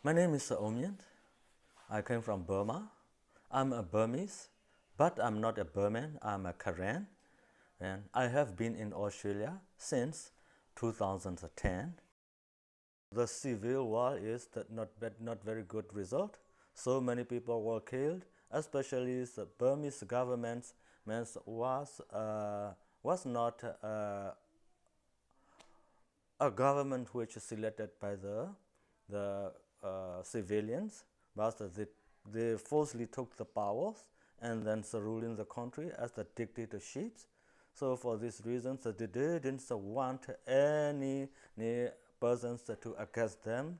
My name is Omyen. I came from Burma. I'm a Burmese, but I'm not a Burman. I'm a Karen, and I have been in Australia since 2010. The civil war is not very good result. So many people were killed, especially the Burmese government was not a government which is selected by the civilians, but they forcibly took the powers and then ruling the country as the dictatorships. So for these reasons, they didn't want any persons to against them.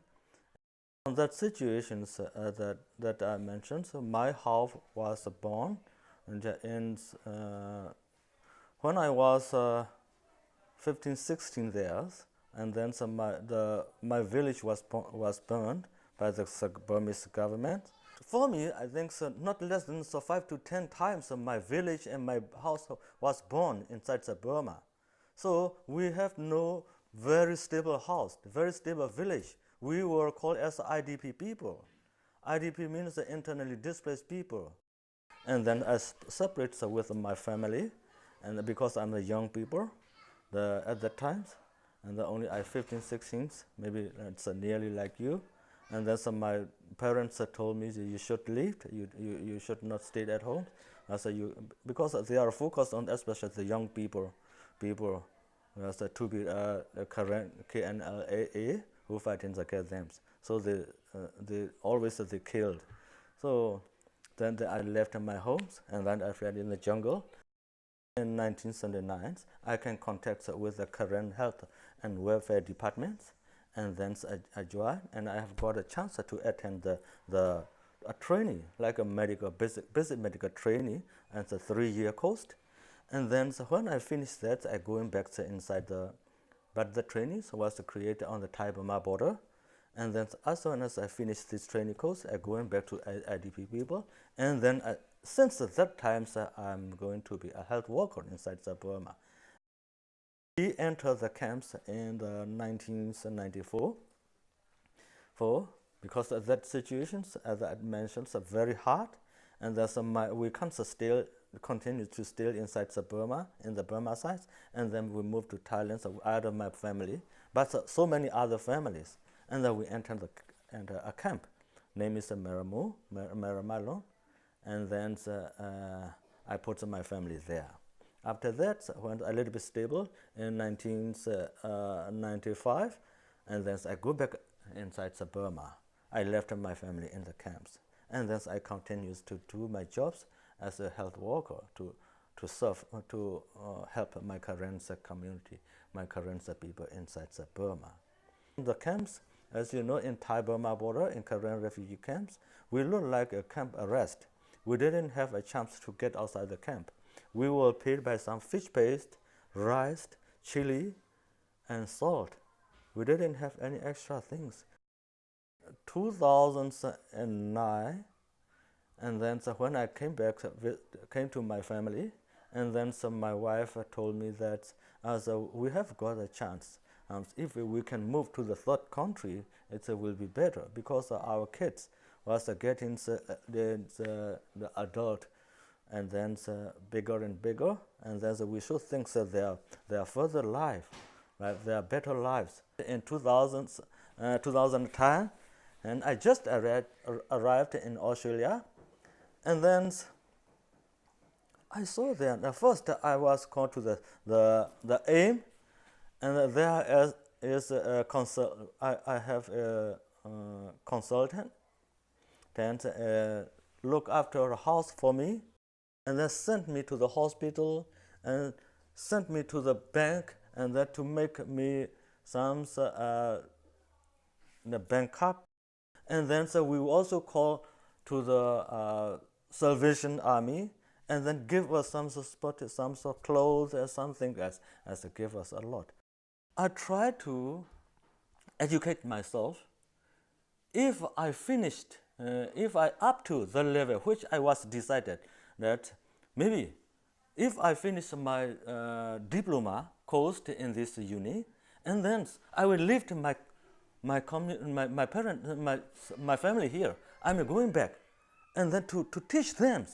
On that situations that I mentioned, so my house was born when I was 15, 16 years, and then my village was burned by the Burmese government. For me, I think not less than 5 to 10 times my village and my house was burned inside Burma. So we have no very stable house, very stable village. We were called as IDP people. IDP means the internally displaced people. And then I separate with my family, and because I'm a young people at that time, and only I 15, 16, maybe it's nearly like you. And then my parents told me you should leave, you should not stay at home. Because they are focused on especially the young people to be KNLA who fight in the camps. So they always killed. So then I left my homes, and then I fled in the jungle. In 1979, I can contact with the current health and welfare departments, and then I joined, and I have got a chance to attend a training, like a basic medical training, and it's a 3-year course. And then when I finished that, I going back inside but the training was created on the Thai-Burma border. And then as soon as I finished this training course, I going back to IDP people. And then since that time, I'm going to be a health worker inside Burma. We entered the camps in 1994 because of that situations, as I mentioned, are very hard, and we can't continue to stay inside Burma, in the Burma side, and then we moved to Thailand, so out of my family, but so many other families, and then we entered a camp, name is Maramalon, and then I put my family there. After that, I went a little bit stable in 1995, and then I go back inside Burma. I left my family in the camps, and then I continued to do my jobs as a health worker to serve, to help my current community, my current people inside Burma. In the camps, as you know, in Thai-Burma border, in Karen refugee camps, we look like a camp arrest. We didn't have a chance to get outside the camp. We were paid by some fish paste, rice, chili, and salt. We didn't have any extra things. 2009, and then when I came back, came to my family, and then my wife told me that we have got a chance. If we can move to the third country, it will be better, because our kids was getting the adult, and then bigger and bigger, and then we should think that their further life, right, their better lives. In 2010, and I just arrived in Australia, and then I saw there. First, I was called to the AIM, and there is a I have a consultant, and look after a house for me, and they sent me to the hospital and sent me to the bank, and then to make me some the bank up, and then we also call to the Salvation Army, and then give us some sort of clothes or something as to give us a lot. I try to educate myself. If I finished, if I up to the level which I was decided that maybe if I finish my diploma course in this uni, and then I will lift my family here. I'm going back, and then to teach them